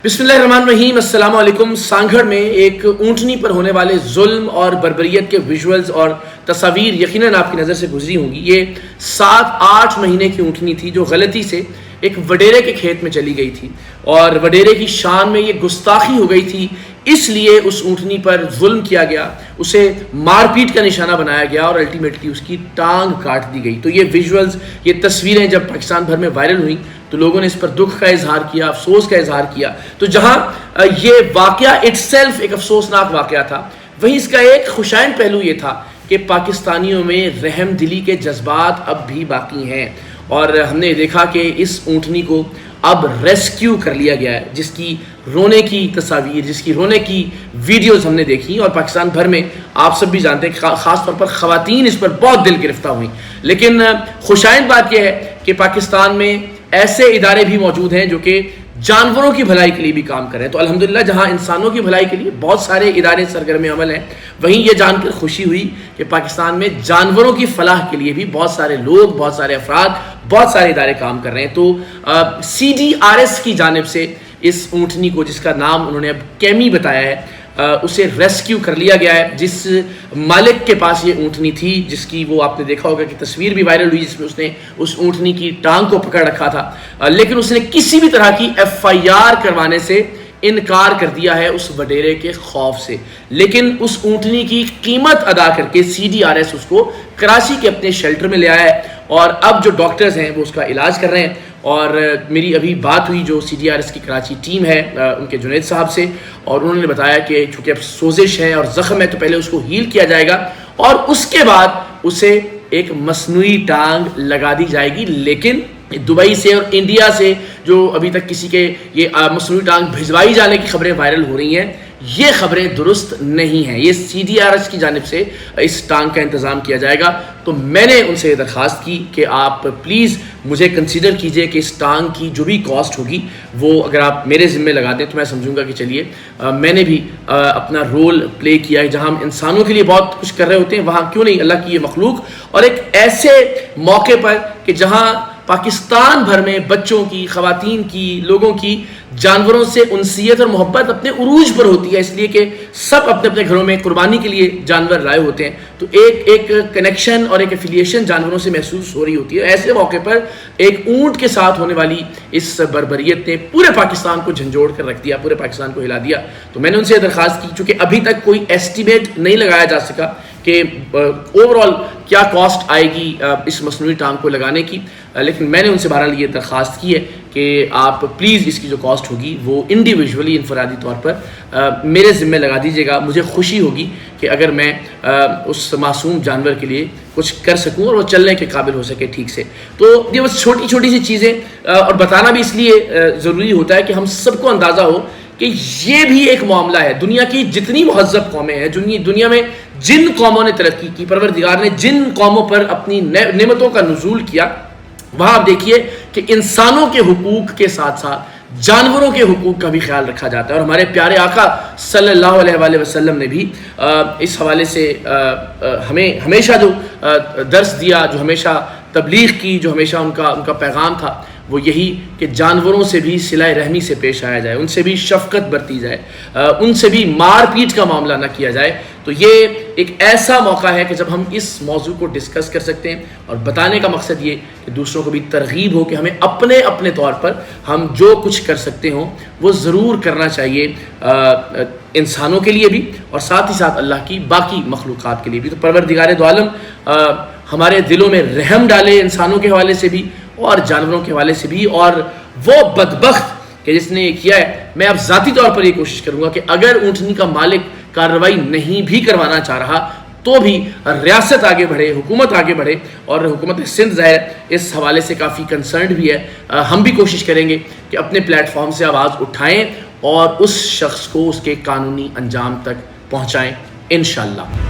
बिस्मिल्लाहिर्रहमानिर्रहीम। अस्सलाम वालेकुम। सांगड़ में एक ऊँटनी पर होने वाले जुल्म और बर्बरियत के विजुअल्स और तस्वीर यकीनन आपकी नज़र से गुजरी होंगी। ये 7-8 महीने की ऊँटनी थी जो गलती से एक वडेरे के खेत में चली गई थी और वडेरे की शान में ये गुस्ताखी हो गई थी, इसलिए उस ऊँटनी पर जुल्म किया गया, उसे मारपीट का निशाना बनाया गया और अल्टीमेटली उसकी टांग काट दी गई। तो ये विजुअल्स, ये तस्वीरें जब पाकिस्तान भर में वायरल हुई तो लोगों ने इस पर दुख का इजहार किया, अफसोस का इजहार किया। तो जहाँ ये वाक़या इट्सेल्फ एक अफसोसनाक वाक़या था, वहीं इसका एक खुशाइन पहलू ये था कि पाकिस्तानियों में रहम दिली के जज्बात अब भी बाकी हैं और हमने देखा कि इस ऊँटनी को अब रेस्क्यू कर लिया गया है, जिसकी रोने की तस्वीर, जिसकी रोने की वीडियोस हमने देखी और पाकिस्तान भर में आप सब भी जानते हैं कि ख़ास तौर पर ख़वातीन इस पर बहुत दिल गिरफ्तार हुई। लेकिन खुशाइन बात यह है कि पाकिस्तान में ऐसे इदारे भी मौजूद हैं जो कि जानवरों की भलाई के लिए भी काम कर रहे हैं। तो अल्हम्दुलिल्लाह, जहां इंसानों की भलाई के लिए बहुत सारे इदारे सरगर्म अमल हैं, वहीं ये जानकर खुशी हुई कि पाकिस्तान में जानवरों की फलाह के लिए भी बहुत सारे लोग, बहुत सारे अफराद, बहुत सारे इदारे काम कर रहे हैं। तो CDRS की जानिब से इस ऊँटनी को, जिसका नाम उन्होंने अब कैमी बताया है, उसे रेस्क्यू कर लिया गया है। जिस मालिक के पास ये ऊँटनी थी, जिसकी वो आपने देखा होगा कि तस्वीर भी वायरल हुई जिसमें उसने उस ऊँटनी की टांग को पकड़ रखा था, लेकिन उसने किसी भी तरह की FIR करवाने से इनकार कर दिया है उस वडेरे के खौफ से। लेकिन उस ऊँटनी की कीमत अदा करके CDRS उसको कराची के अपने शेल्टर में ले आया है और अब जो डॉक्टर्स हैं वो उसका इलाज कर रहे हैं। और मेरी अभी बात हुई जो CDRS की कराची टीम है उनके जुनैद साहब से, और उन्होंने बताया कि चूँकि अब सोजिश है और ज़ख्म है तो पहले उसको हील किया जाएगा और उसके बाद उसे एक मसनूई टांग लगा दी जाएगी। लेकिन दुबई से और इंडिया से जो अभी तक किसी के ये मसनूई टांग भिजवाई जाने की खबरें वायरल हो रही हैं, ये खबरें दुरुस्त नहीं हैं। ये CDRS की जानिब से इस टांग का इंतज़ाम किया जाएगा। तो मैंने उनसे दरख्वास्त की कि आप प्लीज़ मुझे कंसीडर कीजिए कि इस टांग की जो भी कॉस्ट होगी वो अगर आप मेरे ज़िम्मे लगा दें तो मैं समझूंगा कि चलिए मैंने भी अपना रोल प्ले किया है। जहां हम इंसानों के लिए बहुत कुछ कर रहे होते हैं, वहाँ क्यों नहीं अल्लाह की ये मखलूक, और एक ऐसे मौके पर कि जहाँ पाकिस्तान भर में बच्चों की, ख़वातीन की, लोगों की जानवरों से उनसियत और मोहब्बत अपने उरूज पर होती है, इसलिए कि सब अपने अपने घरों में कुर्बानी के लिए जानवर लाए होते हैं। तो एक कनेक्शन और एक एफिलिएशन जानवरों से महसूस हो रही होती है। ऐसे मौके पर एक ऊँट के साथ होने वाली इस बर्बरियत ने पूरे पाकिस्तान को झंझोड़ कर रख दिया, पूरे पाकिस्तान को हिला दिया। तो मैंने उनसे दरख्वास्त की, चूँकि अभी तक कोई एस्टिमेट नहीं लगाया जा सका कि ओवरऑल क्या कॉस्ट आएगी इस मसनूई टांग को लगाने की, लेकिन मैंने उनसे बहरहाल ये दरख्वास्त की है कि आप प्लीज़ इसकी जो कॉस्ट होगी वो इंडिविजुअली, इनफरादी तौर पर मेरे ज़िम्मे लगा दीजिएगा। मुझे खुशी होगी कि अगर मैं उस मासूम जानवर के लिए कुछ कर सकूं और वो चलने के काबिल हो सके ठीक से। तो ये बस छोटी छोटी सी चीज़ें, और बताना भी इसलिए ज़रूरी होता है कि हम सबको अंदाज़ा हो कि ये भी एक मामला है। दुनिया की जितनी महज़्ज़ब कौमें हैं, दुनिया में जिन कौमों ने तरक्की की, परवरदिगार ने जिन कौमों पर अपनी नेमतों का नुज़ूल किया, वहाँ आप देखिए कि इंसानों के हुकूक के साथ साथ जानवरों के हुकूक का भी ख्याल रखा जाता है। और हमारे प्यारे आका सल्लल्लाहु अलैहि वसल्लम ने भी इस हवाले से हमें हमेशा जो दर्स दिया, जो हमेशा तबलीग की, जो हमेशा उनका पैगाम था, वो यही कि जानवरों से भी सिलाए रहमी से पेश आया जाए, उनसे भी शफ़क़त बरती जाए, उनसे भी मार पीट का मामला न किया जाए। तो ये एक ऐसा मौका है कि जब हम इस मौजू को डिस्कस कर सकते हैं, और बताने का मकसद ये कि दूसरों को भी तरगीब हो कि हमें अपने अपने तौर पर हम जो कुछ कर सकते हों वो ज़रूर करना चाहिए, इंसानों के लिए भी और साथ ही साथ अल्लाह की बाकी मखलूक़ात के लिए भी। तो परवरदिगार दो आलम हमारे दिलों में रहम डाले, इंसानों के हवाले से भी और जानवरों के हवाले से भी। और वो बदबख्त कि जिसने ये किया है, मैं अब ज़ाती तौर पर ये कोशिश करूँगा कि अगर ऊँटनी का मालिक कार्रवाई नहीं भी करवाना चाह रहा तो भी रियासत आगे बढ़े, हुकूमत आगे बढ़े, और हुकूमत सिंध ज़ाहिर इस हवाले से काफ़ी कंसर्न्ड भी है। हम भी कोशिश करेंगे कि अपने प्लेटफॉर्म से आवाज़ उठाएँ और उस शख्स को उसके कानूनी अंजाम तक पहुँचाएँ इंशाअल्लाह।